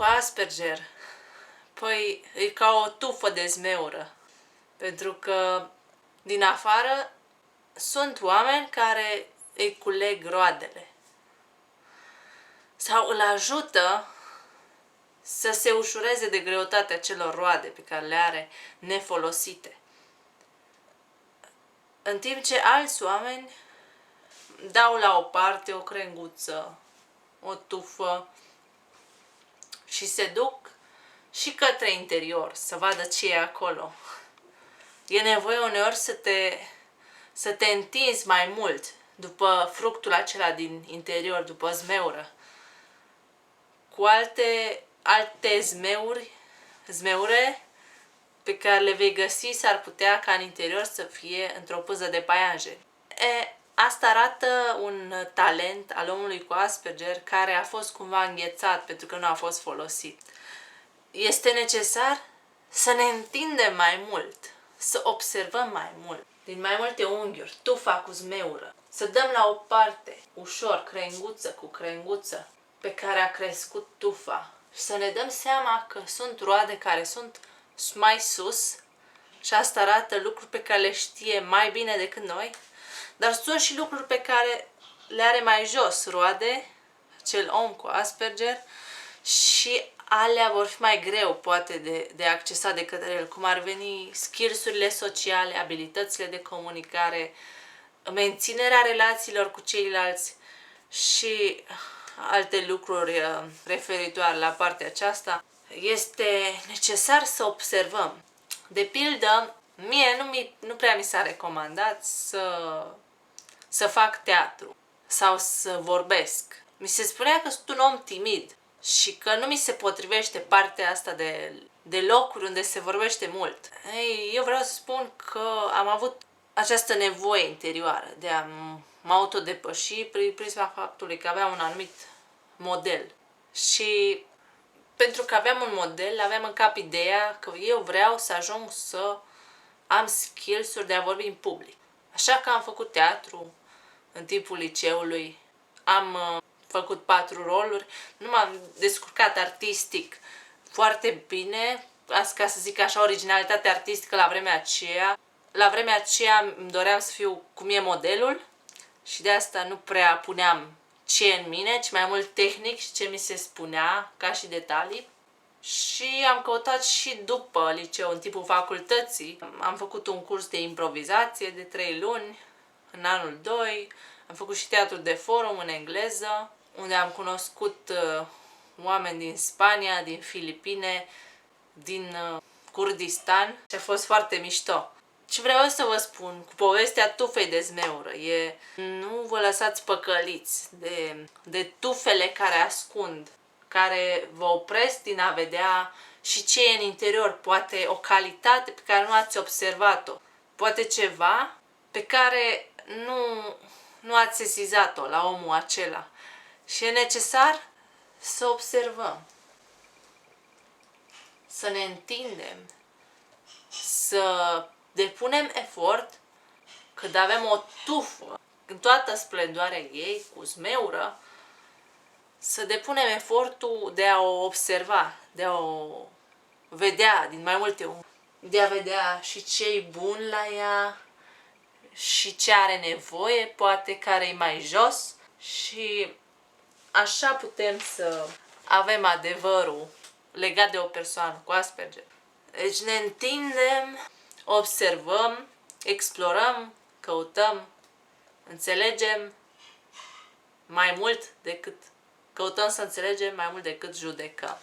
Asperger, păi e ca o tufă de zmeură. Pentru că din afară sunt oameni care îi culeg roadele sau îl ajută să se ușureze de greutatea celor roade pe care le are nefolosite. În timp ce alți oameni dau la o parte o crenguță, o tufă și se duc și către interior să vadă ce e acolo. E nevoie uneori să te întinzi mai mult după fructul acela din interior, după zmeură. Cu alte zmeure pe care le vei găsi, s-ar putea ca în interior să fie într-o pâză de paianjen. Asta arată un talent al omului cu Asperger care a fost cumva înghețat pentru că nu a fost folosit. Este necesar să ne întindem mai mult, să observăm mai mult, din mai multe unghiuri, tufa cu zmeură, să dăm la o parte, ușor, crenguță cu crenguță, pe care a crescut tufa și să ne dăm seama că sunt roade care sunt mai sus și asta arată lucruri pe care le știe mai bine decât noi, dar sunt și lucruri pe care le are mai jos roade, acel om cu Asperger, și alea vor fi mai greu poate de accesat de către el, cum ar veni skills-urile sociale, abilitățile de comunicare, menținerea relațiilor cu ceilalți și alte lucruri referitoare la partea aceasta. Este necesar să observăm. De pildă, mie nu prea mi s-a recomandat să fac teatru sau să vorbesc. Mi se spunea că sunt un om timid și că nu mi se potrivește partea asta de locuri unde se vorbește mult. Ei, eu vreau să spun că am avut această nevoie interioară de a mă autodepăși prin prisma faptului că aveam un anumit model. Și pentru că aveam un model, aveam în cap ideea că eu vreau să ajung să am skills-uri de a vorbi în public. Așa că am făcut teatru în timpul liceului, am făcut 4 roluri, nu m-am descurcat artistic foarte bine, ca să zic așa, originalitate artistică la vremea aceea. La vremea aceea îmi doream să fiu cum e modelul și de asta nu prea puneam ce în mine, ci mai mult tehnic și ce mi se spunea ca și detalii. Și am căutat și după liceu, în timpul facultății. Am făcut un curs de improvizație de 3 luni, în anul 2. Am făcut și teatru de forum în engleză, unde am cunoscut oameni din Spania, din Filipine, din Kurdistan și a fost foarte mișto. Ce vreau să vă spun cu povestea tufei de zmeură e: nu vă lăsați păcăliți de tufele care ascund, care vă opresc din a vedea și ce e în interior, poate o calitate pe care nu ați observat-o, poate ceva pe care nu ați sesizat-o la omul acela. Și e necesar să observăm, să ne întindem, să depunem efort când avem o tufă în toată splendoarea ei, cu zmeură, să depunem efortul de a o observa, de a o vedea din mai multe unghiuri, de a vedea și ce-i bun la ea și ce are nevoie, poate care e mai jos, și așa putem să avem adevărul legat de o persoană cu Asperger. Deci ne întindem, observăm, explorăm, căutăm, înțelegem mai mult decât căutăm să înțelegem mai mult decât judecăm.